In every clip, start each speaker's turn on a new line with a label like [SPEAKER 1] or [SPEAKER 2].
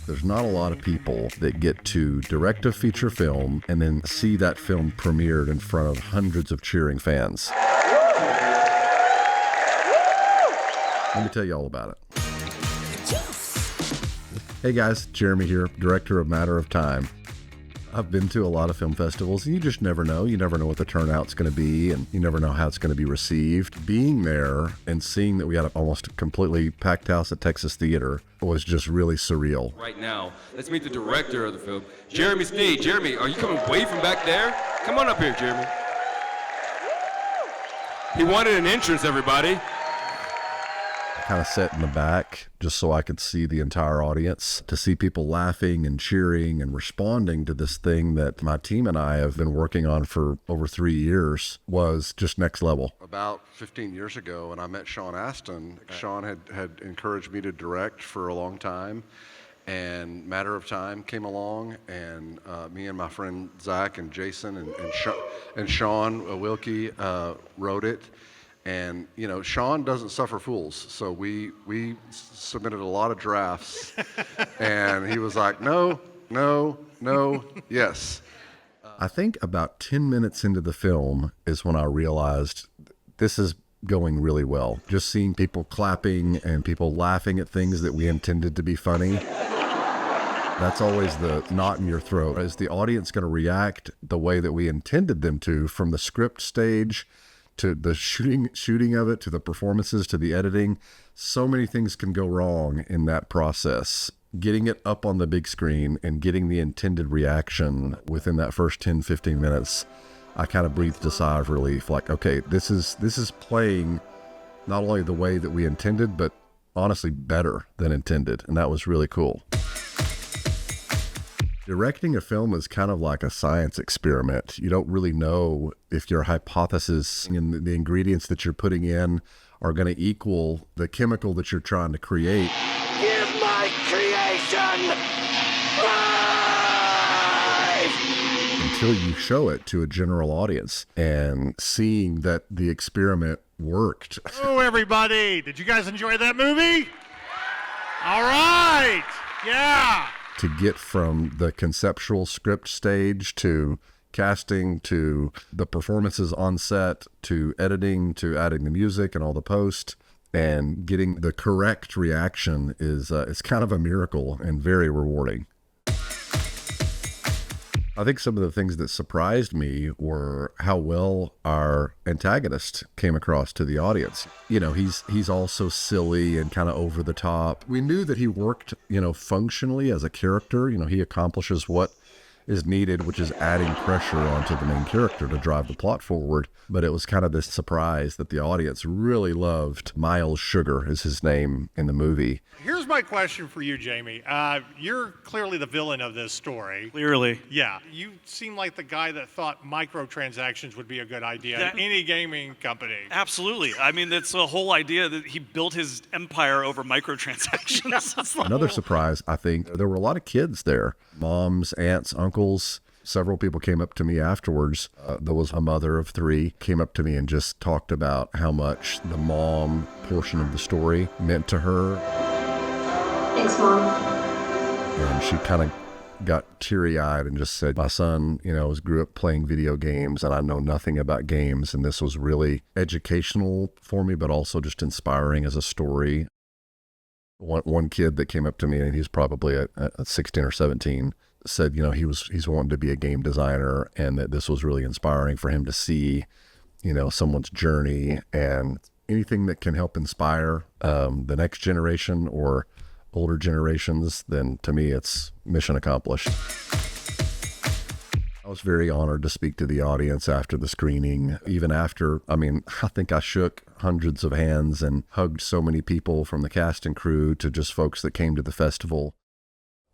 [SPEAKER 1] There's not a lot of people that get to direct a feature film and then see that film premiered in front of hundreds of cheering fans. Let me tell you all about it. Hey guys, Jeremy here, director of Matter of Time. I've been to a lot of film festivals, and you just never know. You never know what the turnout's going to be, and you never know how it's going to be received. Being there and seeing that we had almost a completely packed house at Texas Theater was just really surreal.
[SPEAKER 2] Right now, let's meet the director of the film, Jeremy Snead. Jeremy, are you coming way from back there? Come on up here, Jeremy. He wanted an entrance, everybody.
[SPEAKER 1] Kind of sat in the back just so I could see the entire audience, to see people laughing and cheering and responding to this thing that my team and I have been working on for over 3 years was just next level.
[SPEAKER 3] About 15 years ago, when I met Sean Astin, Sean had encouraged me to direct for a long time, and Matter of Time came along, and me and my friend Zach and Jason and Sean Wilkie wrote it. And, you know, Sean doesn't suffer fools, so we submitted a lot of drafts, and he was like, no, yes.
[SPEAKER 1] I think about 10 minutes into the film is when I realized this is going really well. Just seeing people clapping and people laughing at things that we intended to be funny. That's always the knot in your throat. Is the audience going to react the way that we intended them to, from the script stage to the shooting of it, to the performances, to the editing? So many things can go wrong in that process. Getting it up on the big screen and getting the intended reaction within that first 10, 15 minutes, I kind of breathed a sigh of relief. Like, okay, this is playing not only the way that we intended, but honestly better than intended. And that was really cool. Directing a film is kind of like a science experiment. You don't really know if your hypothesis and the ingredients that you're putting in are going to equal the chemical that you're trying to create.
[SPEAKER 4] Give my creation life!
[SPEAKER 1] Until you show it to a general audience and seeing that the experiment worked.
[SPEAKER 5] Oh, everybody, did you guys enjoy that movie? All right, yeah.
[SPEAKER 1] To get from the conceptual script stage to casting to the performances on set to editing to adding the music and all the post and getting the correct reaction is it's kind of a miracle and very rewarding. I think some of the things that surprised me were how well our antagonist came across to the audience. You know, he's also silly and kind of over the top. We knew that he worked, you know, functionally as a character. You know, he accomplishes what is needed, which is adding pressure onto the main character to drive the plot forward. But it was kind of this surprise that the audience really loved. Miles Sugar is his name in the movie.
[SPEAKER 5] Here's my question for you, Jamie. You're clearly the villain of this story.
[SPEAKER 6] Clearly.
[SPEAKER 5] Yeah. You seem like the guy that thought microtransactions would be a good idea in any gaming company.
[SPEAKER 6] Absolutely. I mean, that's the whole idea that he built his empire over microtransactions.
[SPEAKER 1] Another surprise, I think, there were a lot of kids there. Moms, aunts, uncles. Several people came up to me afterwards. There was a mother of 3 came up to me and just talked about how much the mom portion of the story meant to her.
[SPEAKER 7] Thanks, Mom.
[SPEAKER 1] And she kind of got teary-eyed and just said, my son, you know, grew up playing video games and I know nothing about games, and this was really educational for me, but also just inspiring as a story. One kid that came up to me, and he's probably at 16 or 17, said, you know, he's wanting to be a game designer, and that this was really inspiring for him to see, you know, someone's journey, and anything that can help inspire the next generation or older generations, then to me it's mission accomplished. I was very honored to speak to the audience after the screening. Even after, I mean, I think I shook hundreds of hands and hugged so many people, from the cast and crew to just folks that came to the festival.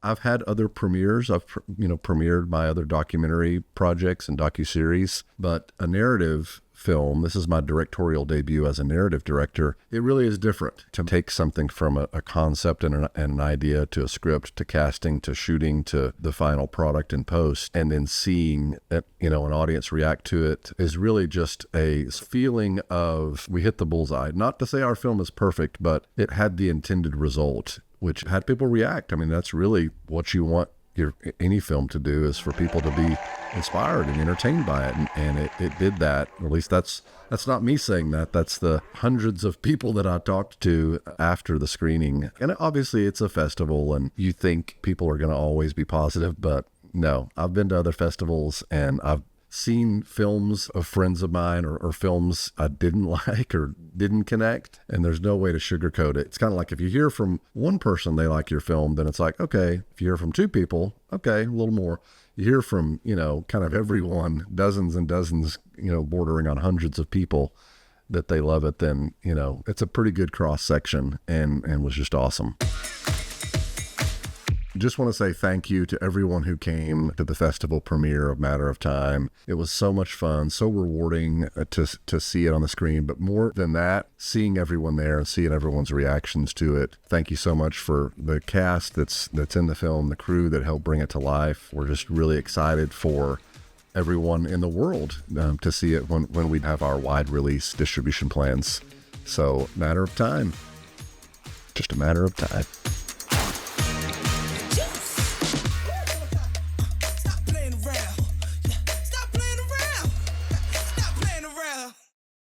[SPEAKER 1] I've had other premieres. I've, premiered my other documentary projects and docuseries, but a narrative film, this is my directorial debut as a narrative director, it really is different to take something from a concept and an idea to a script to casting to shooting to the final product in post, and then seeing that, an audience react to it is really just a feeling of we hit the bullseye. Not to say our film is perfect, but it had the intended result. which had people react. I mean, that's really what you want any film to do, is for people to be inspired and entertained by it. And it did that. Or at least that's not me saying that. That's the hundreds of people that I talked to after the screening. And obviously it's a festival and you think people are going to always be positive, but no, I've been to other festivals and I've seen films of friends of mine or films I didn't like or didn't connect, and there's no way to sugarcoat it. It's kind of like if you hear from one person they like your film, then it's like, okay. If you hear from two people, okay, a little more. You hear from, kind of everyone, dozens and dozens, bordering on hundreds of people that they love it, then, it's a pretty good cross section and was just awesome. Just want to say thank you to everyone who came to the festival premiere of Matter of Time. It was so much fun, so rewarding to see it on the screen. But more than that, seeing everyone there and seeing everyone's reactions to it. Thank you so much for the cast that's in the film, the crew that helped bring it to life. We're just really excited for everyone in the world to see it when we have our wide release distribution plans. So, matter of time. Just a matter of time.